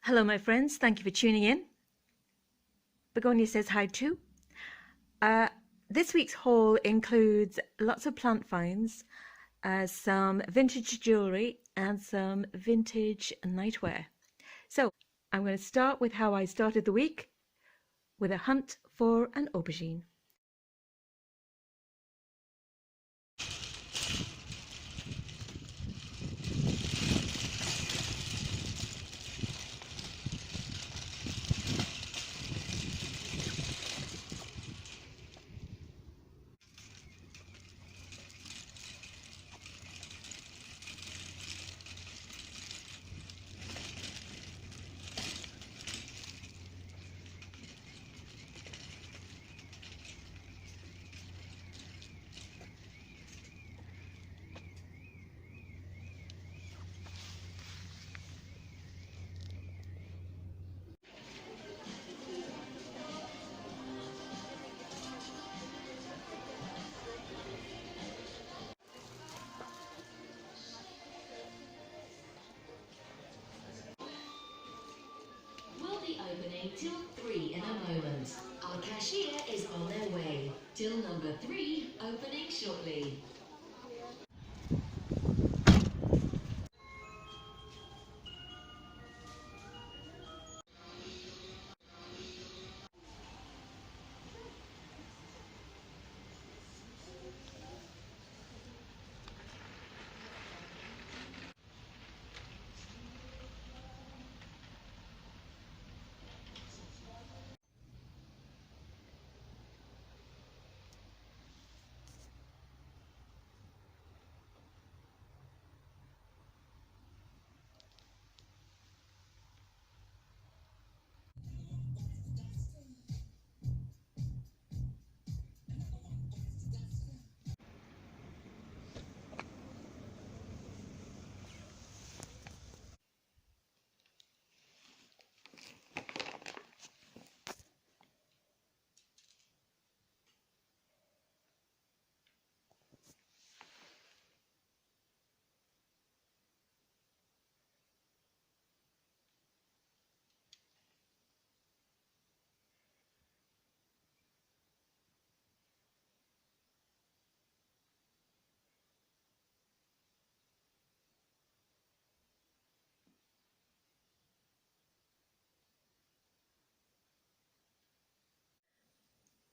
Hello, my friends. Thank you for tuning in. Begonia says hi too. This week's haul includes lots of plant finds, some vintage jewellery and some vintage nightwear. So I'm going to start with how I started the week with a hunt for an aubergine. We'll be opening till 3 in a moment. Our cashier is on their way. Till number 3 opening shortly.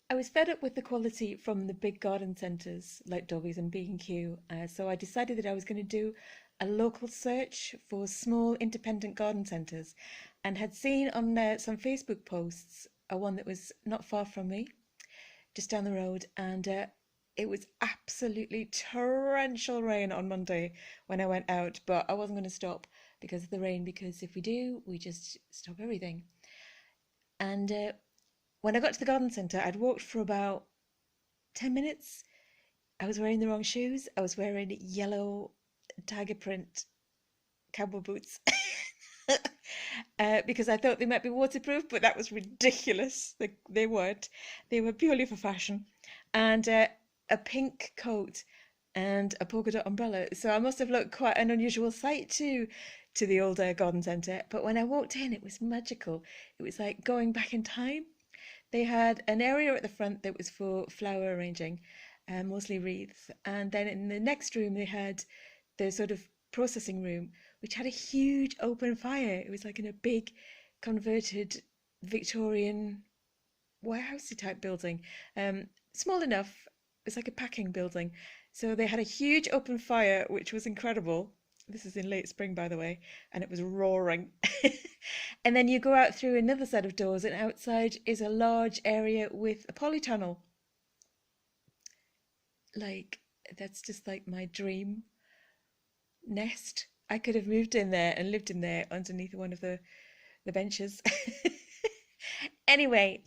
I was fed up with the quality from the big garden centres like Dobbys and B&Q, so I decided that I was going to do a local search for small independent garden centres, and had seen on some Facebook posts one that was not far from me, just down the road, and it was absolutely torrential rain on Monday when I went out, but I wasn't going to stop because of the rain, because if we do, we just stop everything. And when I got to the garden centre, I'd walked for about 10 minutes. I was wearing the wrong shoes. I was wearing yellow tiger print cowboy boots because I thought they might be waterproof, but that was ridiculous. They weren't. They were purely for fashion. And a pink coat and a polka dot umbrella. So I must have looked quite an unusual sight to the old garden centre. But when I walked in, it was magical. It was like going back in time. They had an area at the front that was for flower arranging, mostly wreaths. And then in the next room, they had the sort of processing room, which had a huge open fire. It was like in a big converted Victorian warehousey type building. Small enough, it was like a packing building. So they had a huge open fire, which was incredible. This is in late spring, by the way, and it was roaring. And then you go out through another set of doors, and outside is a large area with a polytunnel. Like, that's just like my dream nest. I could have moved in there and lived in there underneath one of the benches. Anyway,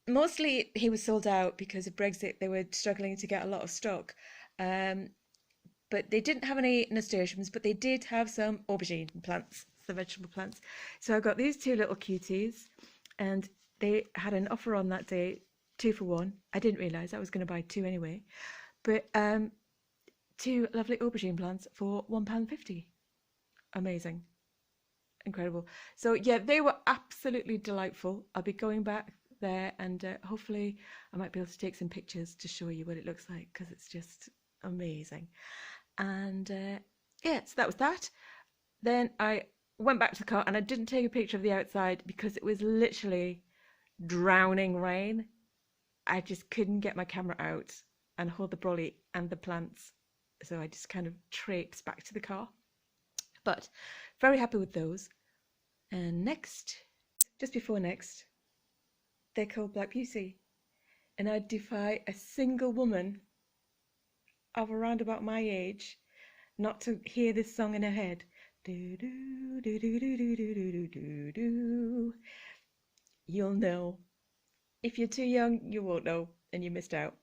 mostly he was sold out because of Brexit. They were struggling to get a lot of stock. But they didn't have any nasturtiums, but they did have some aubergine plants, the vegetable plants. So I got these two little cuties, and they had an offer on that day, 2 for 1. I didn't realise I was going to buy 2 anyway. But 2 lovely aubergine plants for £1.50. Amazing. incredible. So yeah, they were absolutely delightful. I'll be going back there, and hopefully I might be able to take some pictures to show you what it looks like, because it's just amazing. And yeah, so that was that. Then I went back to the car, and I didn't take a picture of the outside because it was literally drowning rain. I just couldn't get my camera out and hold the brolly and the plants, so I just kind of traipsed back to the car. But very happy with those. And next, just before next, they're called Black Beauty. And I defy a single woman of around about my age not to hear this song in her head. Do do do do do do do do do do. You'll know. If you're too young, you won't know, and you missed out.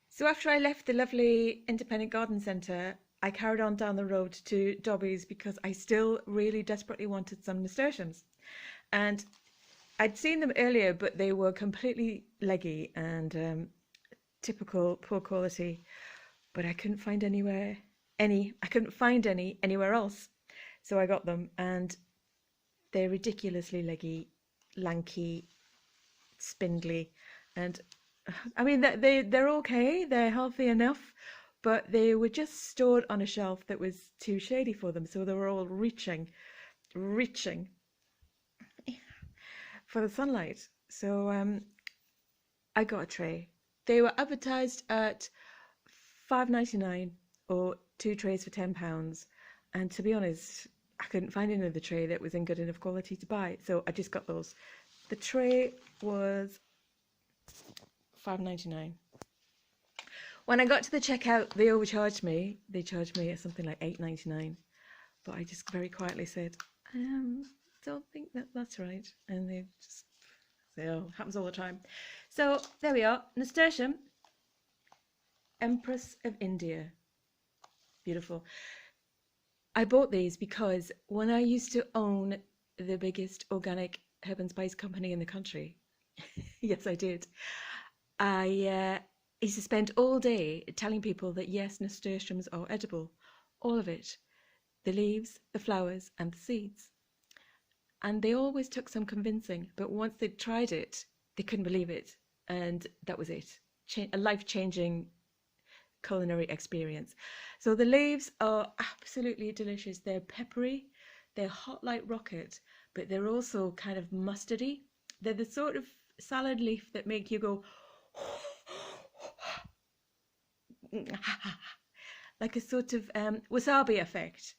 So after I left the lovely independent garden centre, I carried on down the road to Dobbys because I still really desperately wanted some nasturtiums. And I'd seen them earlier, but they were completely leggy and typical poor quality. But I couldn't find anywhere anywhere else. So I got them, and they're ridiculously leggy, lanky, spindly, and I mean they're okay, they're healthy enough, but they were just stored on a shelf that was too shady for them, so they were all reaching for the sunlight. So I got a tray. They were advertised at £5.99 or 2 trays for £10, and to be honest, I couldn't find another tray that was in good enough quality to buy, so I just got those. The tray was £5.99. When I got to the checkout, they overcharged me. They charged me something like £8.99, but I just very quietly said, don't think that's right. And they just say, oh, happens all the time. So there we are, nasturtium, Empress of India. Beautiful. I bought these because when I used to own the biggest organic herb and spice company in the country, yes, I did, I used to spend all day telling people that yes, nasturtiums are edible, all of it, the leaves, the flowers, and the seeds. And they always took some convincing, but once they'd tried it, they couldn't believe it, and that was it. A life-changing culinary experience. So the leaves are absolutely delicious. They're peppery, they're hot like rocket, but they're also kind of mustardy. They're the sort of salad leaf that make you go like a sort of wasabi effect.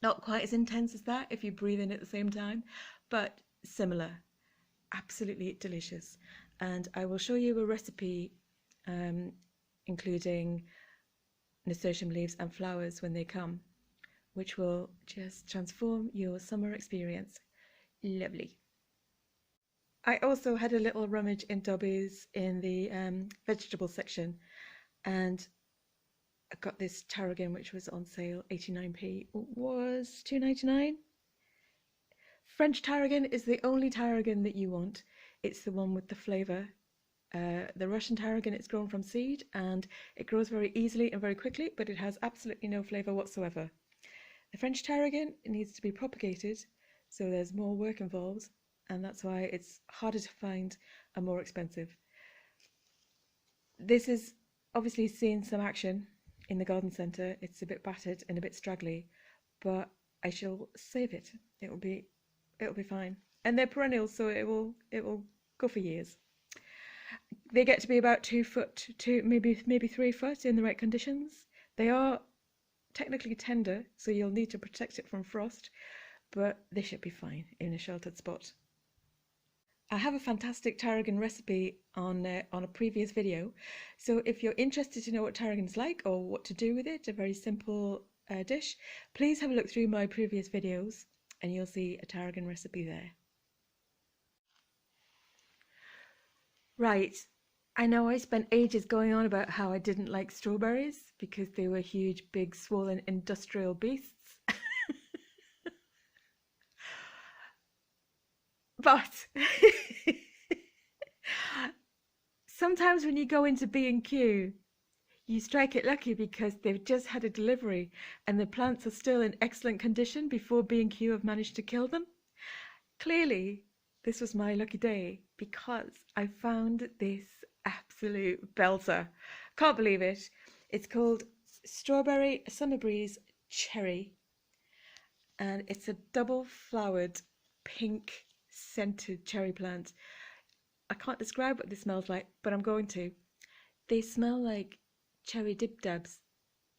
Not quite as intense as that if you breathe in at the same time, but similar. Absolutely delicious. And I will show you a recipe including nasturtium leaves and flowers when they come, which will just transform your summer experience. Lovely. I also had a little rummage in Dobbys in the vegetable section, and I got this tarragon which was on sale, 89p. It was £2.99. French tarragon is the only tarragon that you want. It's the one with the flavour. The Russian tarragon, it's grown from seed and it grows very easily and very quickly, but it has absolutely no flavour whatsoever. The French tarragon, it needs to be propagated, so there's more work involved, and that's why it's harder to find and more expensive. This is obviously seen some action in the garden centre. It's a bit battered and a bit straggly, but I shall save it. It'll be fine. And they're perennials, so it will go for years. They get to be about 2 foot, maybe 3 foot in the right conditions. They are technically tender, so you'll need to protect it from frost, but they should be fine in a sheltered spot. I have a fantastic tarragon recipe on a previous video, so if you're interested to know what tarragon is like or what to do with it, a very simple dish, please have a look through my previous videos and you'll see a tarragon recipe there. Right, I know I spent ages going on about how I didn't like strawberries because they were huge, big, swollen, industrial beasts. But sometimes when you go into B&Q, you strike it lucky because they've just had a delivery and the plants are still in excellent condition before B&Q have managed to kill them. Clearly, this was my lucky day because I found this absolute belter. Can't believe it. It's called Strawberry Summer Breeze Cherry, and it's a double flowered pink scented cherry plant. I can't describe what this smells like, but I'm going to. They smell like cherry dib dabs.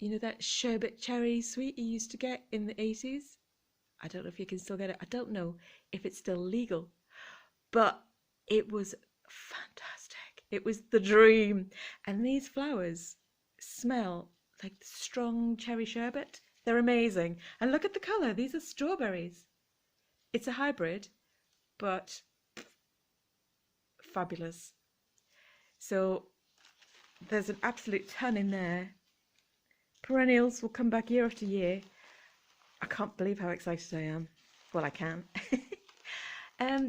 You know that sherbet cherry sweet you used to get in the 80s? I don't know if you can still get it. I don't know if it's still legal, but it was fantastic. It was the dream. And these flowers smell like strong cherry sherbet. They're amazing. And look at the colour. These are strawberries. It's a hybrid, but fabulous. So there's an absolute ton in there. Perennials will come back year after year. I can't believe how excited I am. Well, I can.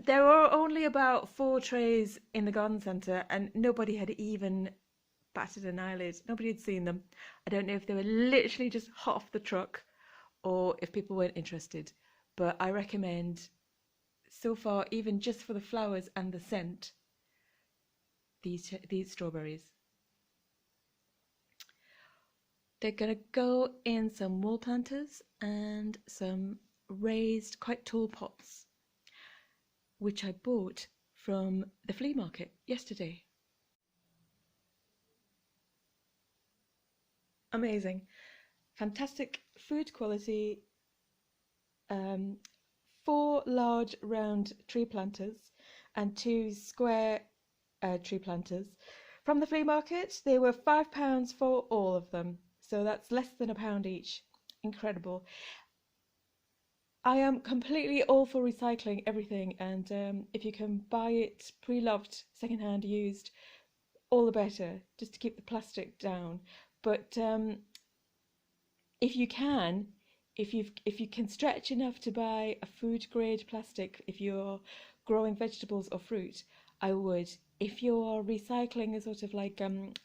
There were only about 4 trays in the garden centre and nobody had even batted an eyelid. Nobody had seen them. I don't know if they were literally just hot off the truck or if people weren't interested. But I recommend, so far, even just for the flowers and the scent, these strawberries. They're going to go in some wall planters and some raised, quite tall pots, which I bought from the flea market yesterday. Amazing. Fantastic food quality. 4 large round tree planters and 2 square tree planters. From the flea market, they were £5 for all of them. So that's less than £1 each. Incredible. I am completely all for recycling everything, and if you can buy it pre-loved, second-hand, used, all the better, just to keep the plastic down. But if you can stretch enough to buy a food grade plastic, if you're growing vegetables or fruit, I would. If you're recycling a sort of like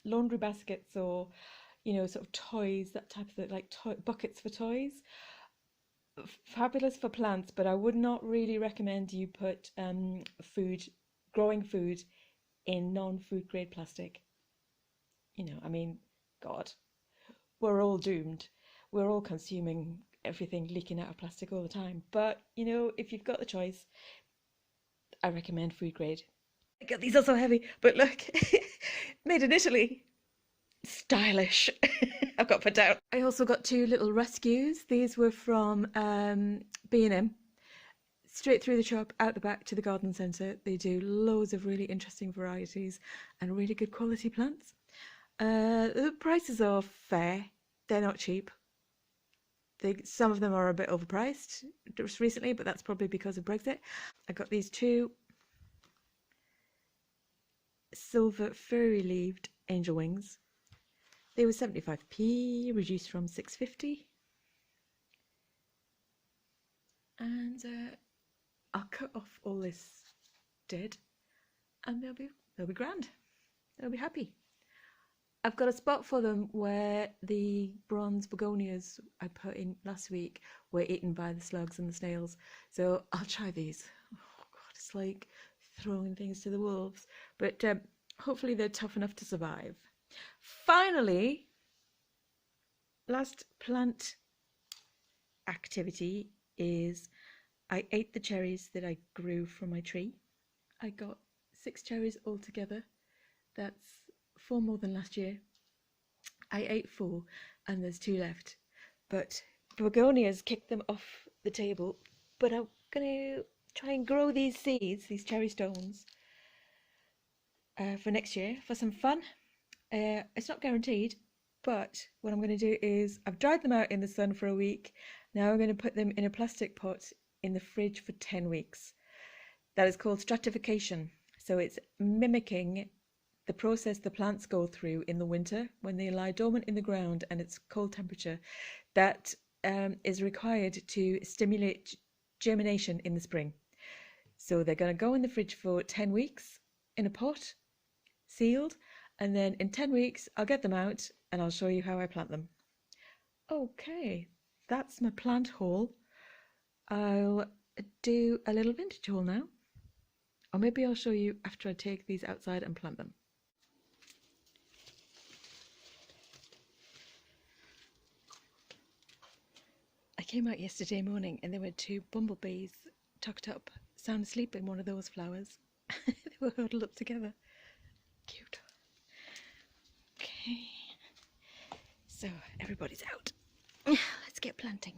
laundry baskets or sort of toys, that type of thing, like buckets for toys, fabulous for plants, but I would not really recommend you put growing food in non-food grade plastic. I mean, God, we're all doomed. We're all consuming everything leaking out of plastic all the time. But, if you've got the choice, I recommend food grade. God, these are so heavy, but look, made in Italy. Stylish. I've got put down. I also got 2 little rescues. These were from B&M. Straight through the shop, out the back to the garden centre. They do loads of really interesting varieties and really good quality plants. The prices are fair. They're not cheap. Some of them are a bit overpriced just recently, but that's probably because of Brexit. I got these 2 silver furry-leaved angel wings. They were 75p, reduced from 6.50. And I'll cut off all this dead, and they'll be grand. They'll be happy. I've got a spot for them where the bronze begonias I put in last week were eaten by the slugs and the snails. So I'll try these. Oh God, it's like throwing things to the wolves. But hopefully they're tough enough to survive. Finally, last plant activity is I ate the cherries that I grew from my tree. I got 6 cherries altogether. That's 4 more than last year. I ate 4 and there's 2 left. But begonias kicked them off the table. But I'm going to try and grow these seeds, these cherry stones, for next year for some fun. It's not guaranteed, but what I'm going to do is I've dried them out in the sun for a week. Now I'm going to put them in a plastic pot in the fridge for 10 weeks. That is called stratification. So it's mimicking the process the plants go through in the winter when they lie dormant in the ground and it's cold temperature that is required to stimulate germination in the spring. So they're going to go in the fridge for 10 weeks in a pot, sealed, And then in 10 weeks, I'll get them out and I'll show you how I plant them. Okay, that's my plant haul. I'll do a little vintage haul now. Or maybe I'll show you after I take these outside and plant them. I came out yesterday morning and there were 2 bumblebees tucked up, sound asleep in one of those flowers. They were huddled up together. Cute. Okay, so everybody's out. Let's get planting.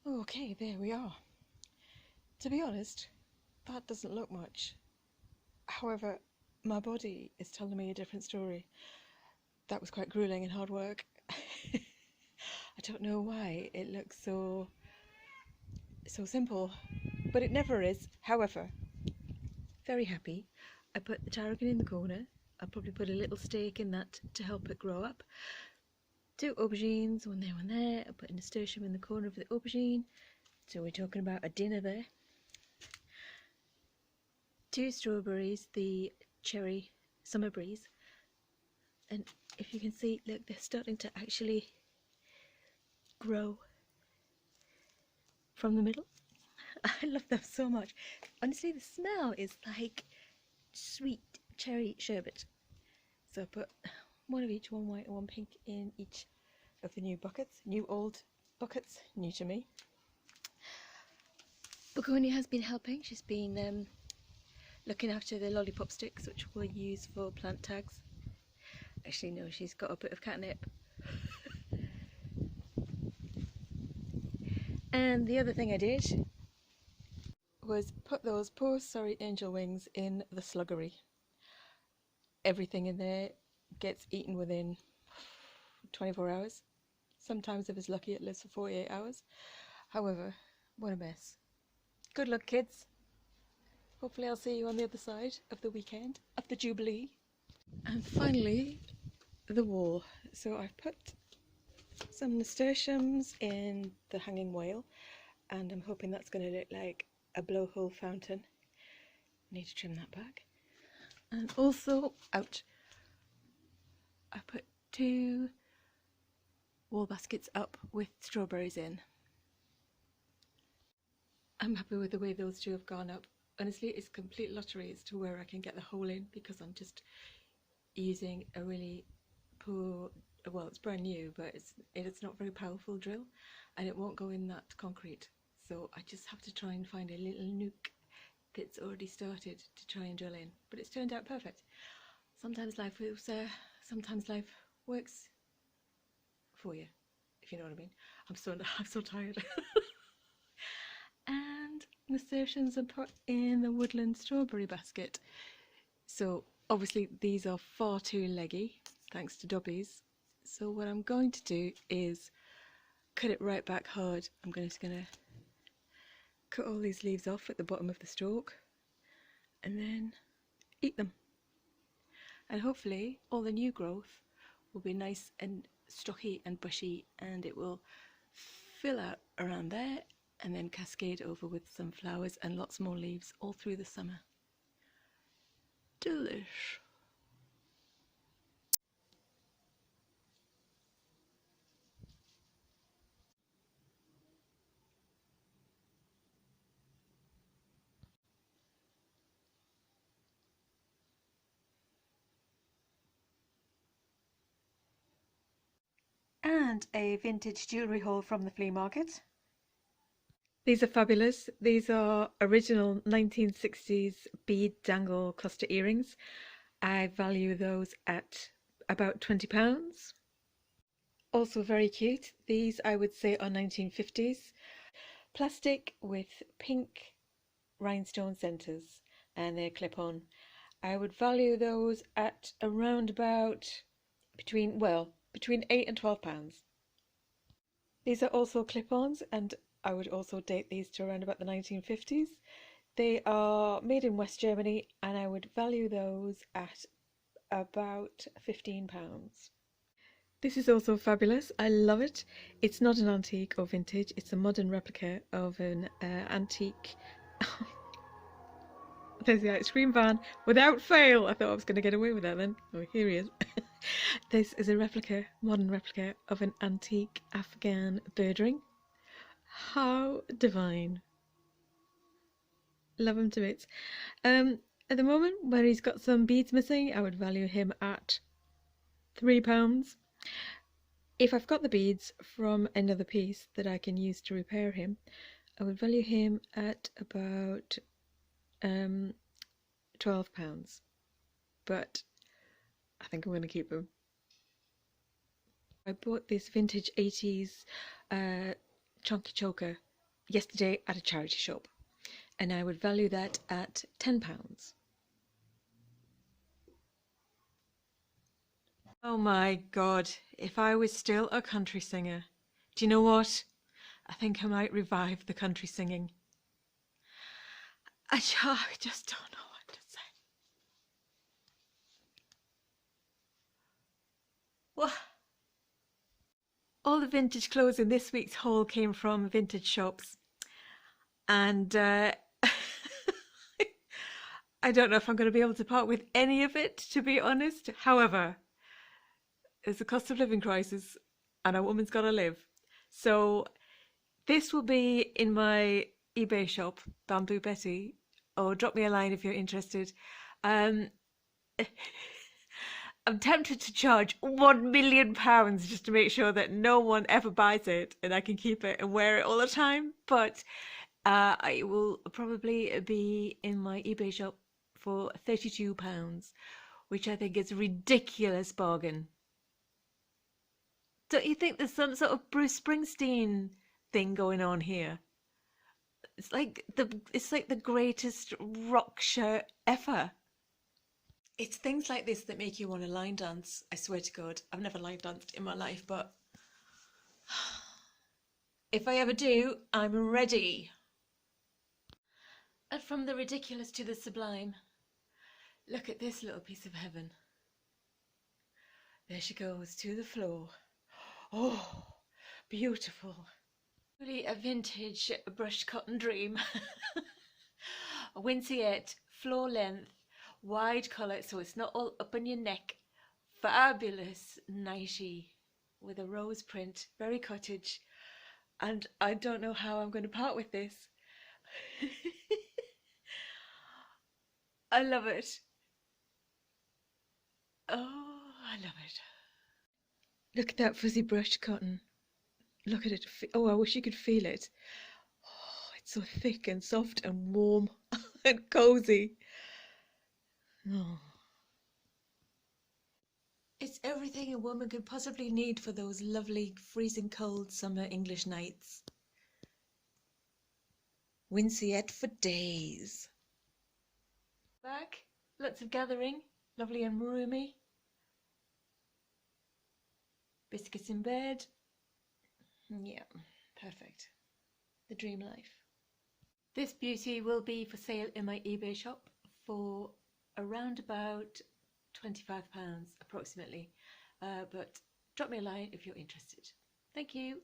Okay, there we are. To be honest, that doesn't look much. However, my body is telling me a different story. That was quite grueling and hard work. I don't know why it looks so simple, but it never is. However, very happy. I put the tarragon in the corner. I'll probably put a little stake in that to help it grow up. 2 aubergines, one there. I put a nasturtium in the corner of the aubergine. So we're talking about a dinner there. 2 strawberries, the cherry summer breeze. And if you can see, look, they're starting to actually grow from the middle. I love them so much. Honestly, the smell is like sweet cherry sherbet. So I put one of each, one white and one pink in each of the new buckets. New old buckets, new to me. Begonia has been helping. She's been looking after the lollipop sticks, which we'll use for plant tags. Actually, no, she's got a bit of catnip. And the other thing I did was put those poor sorry angel wings in the sluggery. Everything in there gets eaten within 24 hours. Sometimes if it's lucky it lives for 48 hours. However, what a mess. Good luck, kids. Hopefully I'll see you on the other side of the weekend, of the Jubilee. And finally, the wall. So I've put some nasturtiums in the hanging whale, and I'm hoping that's going to look like a blowhole fountain. I need to trim that back. And also, ouch, I put 2 wall baskets up with strawberries in. I'm happy with the way those 2 have gone up. Honestly, it's complete lottery as to where I can get the hole in, because I'm just using a really poor, well, it's brand new, but it's not very powerful drill, and it won't go in that concrete. So I just have to try and find a little nook that's already started to try and drill in. But it's turned out perfect. Sometimes life works for you, if you know what I mean. I'm so tired. And nasturtiums are put in the woodland strawberry basket. So obviously these are far too leggy, thanks to Dobbys. So what I'm going to do is cut it right back hard. I'm just going to cut all these leaves off at the bottom of the stalk and then eat them. And hopefully all the new growth will be nice and stocky and bushy, and it will fill out around there and then cascade over with some flowers and lots more leaves all through the summer. Delish. and a vintage jewellery haul from the flea market. These are fabulous. These are original 1960s bead dangle cluster earrings. I value those at about £20. Also very cute. These I would say are 1950s. Plastic with pink rhinestone centres, and they're clip-on. I would value those at around about between £8 and £12. These are also clip-ons, and I would also date these to around about the 1950s. They are made in West Germany, and I would value those at about £15. This is also fabulous. I love it. It's not an antique or vintage. It's a modern replica of an antique. There's the ice cream van. Without fail. I thought I was going to get away with that then. Oh, here he is. This is a replica, modern replica of an antique Afghan bird ring. How divine. Love him to bits. At the moment, where he's got some beads missing, I would value him at £3. If I've got the beads from another piece that I can use to repair him, I would value him at about £12. But I think I'm going to keep him. I bought this vintage 80s chunky choker yesterday at a charity shop, and I would value that at £10. Oh my God, if I was still a country singer, do you know what? I think I might revive the country singing. I just don't know what to say. Well, all the vintage clothes in this week's haul came from vintage shops, and I don't know if I'm going to be able to part with any of it, to be honest. However, there's a cost of living crisis and a woman's got to live. So this will be in my eBay shop, Bamboo Betty, or drop me a line if you're interested. I'm tempted to charge £1 million just to make sure that no one ever buys it and I can keep it and wear it all the time. But I will probably be in my eBay shop for £32, which I think is a ridiculous bargain. Don't you think there's some sort of Bruce Springsteen thing going on here? It's like the greatest rock shirt ever. It's things like this that make you want to line dance. I swear to God, I've never line danced in my life, but if I ever do, I'm ready. And from the ridiculous to the sublime, look at this little piece of heaven. There she goes to the floor. Oh, beautiful. Really a vintage brushed cotton dream. A winceyette, floor length, wide collar, so it's not all up on your neck. Fabulous nightie with a rose print, very cottage. And I don't know how I'm going to part with this. I love it. Oh, I love it. Look at that fuzzy brushed cotton. Look at it. Oh, I wish you could feel it. Oh, it's so thick and soft and warm and cozy. Oh. It's everything a woman could possibly need for those lovely freezing cold summer English nights. Winceyette for days. Back, lots of gathering, lovely and roomy. Biscuits in bed. Yeah, perfect. The dream life. This beauty will be for sale in my eBay shop for around about £25 approximately, but drop me a line if you're interested. Thank you.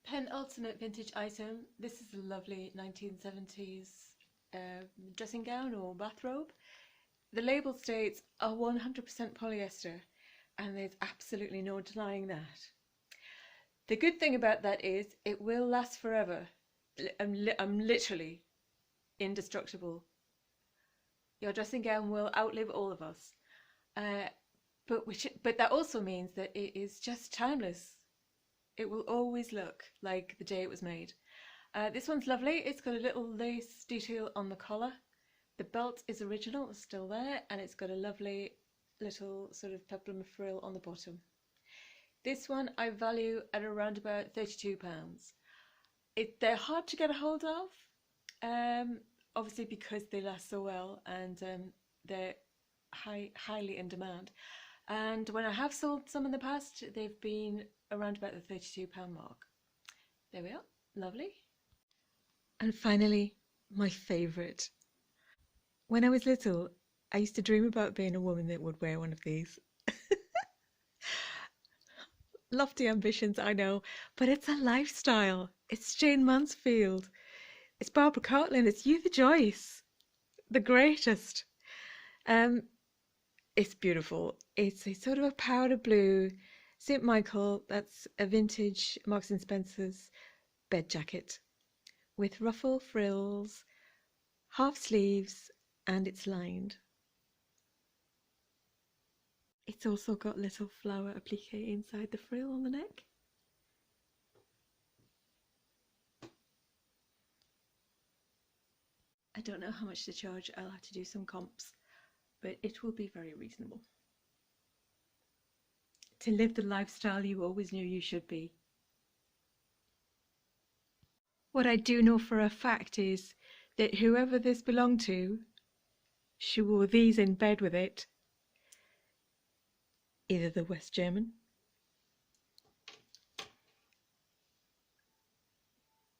Penultimate vintage item. This is a lovely 1970s dressing gown or bathrobe. The label states a 100% polyester, and there's absolutely no denying that. The good thing about that is it will last forever. I'm literally indestructible. Your dressing gown will outlive all of us. but that also means that it is just timeless. It will always look like the day it was made. This one's lovely. It's got a little lace detail on the collar. The belt is original, it's still there, and it's got a lovely little sort of peplum frill on the bottom. This one I value at around about £32. They're hard to get a hold of, obviously because they last so well, and they're highly in demand. And when I have sold some in the past, they've been around about the £32 mark. There we are, lovely. And finally, my favourite. When I was little, I used to dream about being a woman that would wear one of these. Lofty ambitions, I know, but it's a lifestyle. It's Jane Mansfield. It's Barbara Cartland. It's Eutha Joyce, the greatest. It's beautiful. It's a sort of a powder blue St. Michael. That's a vintage Marks and Spencer's bed jacket with ruffle frills, half sleeves, and it's lined. It's also got little flower applique inside the frill on the neck. I don't know how much to charge. I'll have to do some comps, but it will be very reasonable. To live the lifestyle you always knew you should be. What I do know for a fact is that whoever this belonged to, she wore these in bed with it. Either the West German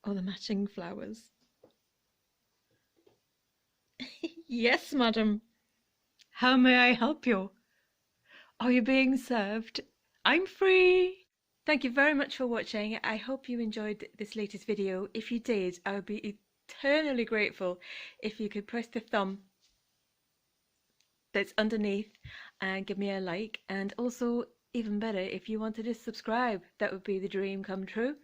or the matching flowers. Yes, madam. How may I help you? Are you being served? I'm free. Thank you very much for watching. I hope you enjoyed this latest video. If you did, I would be eternally grateful if you could press the thumb that's underneath and give me a like, and also even better if you wanted to subscribe. That would be the dream come true.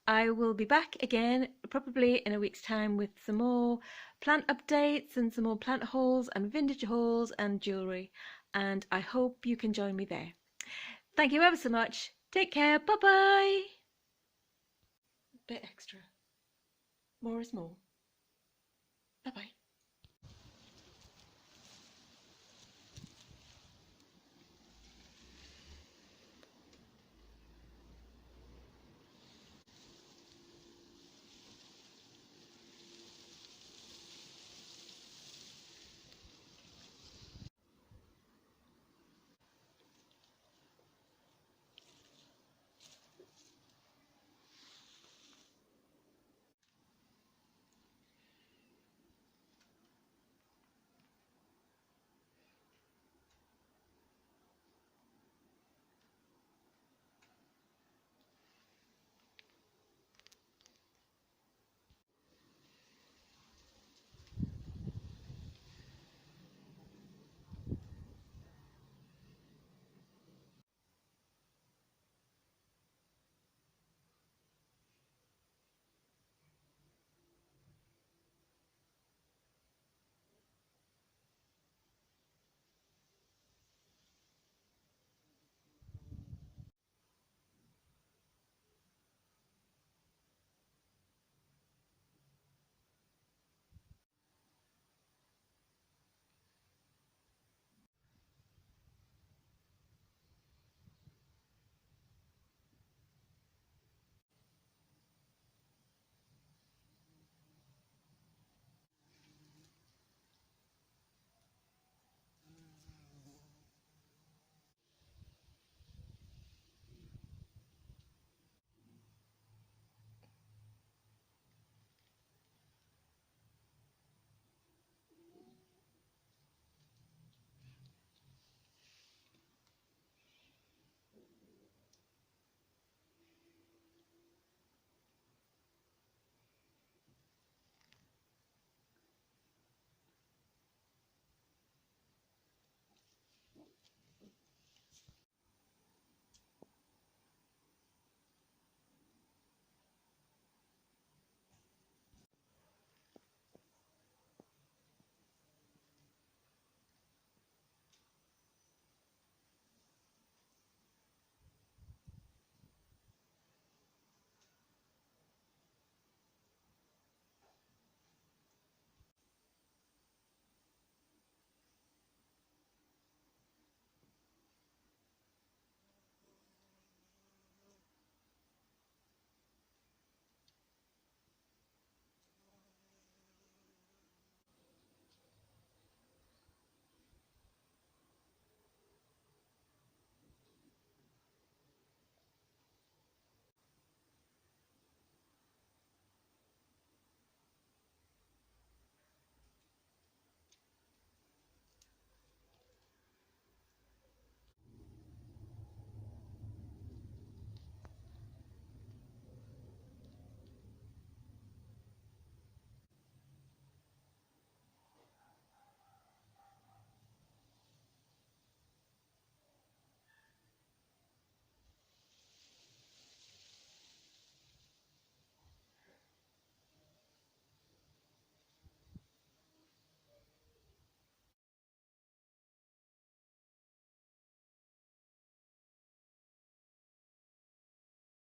I will be back again probably in a week's time with some more plant updates and some more plant hauls and vintage hauls and jewellery, and I hope you can join me there. Thank you ever so much. Take care. Bye bye. Bit extra. More is more. Bye bye.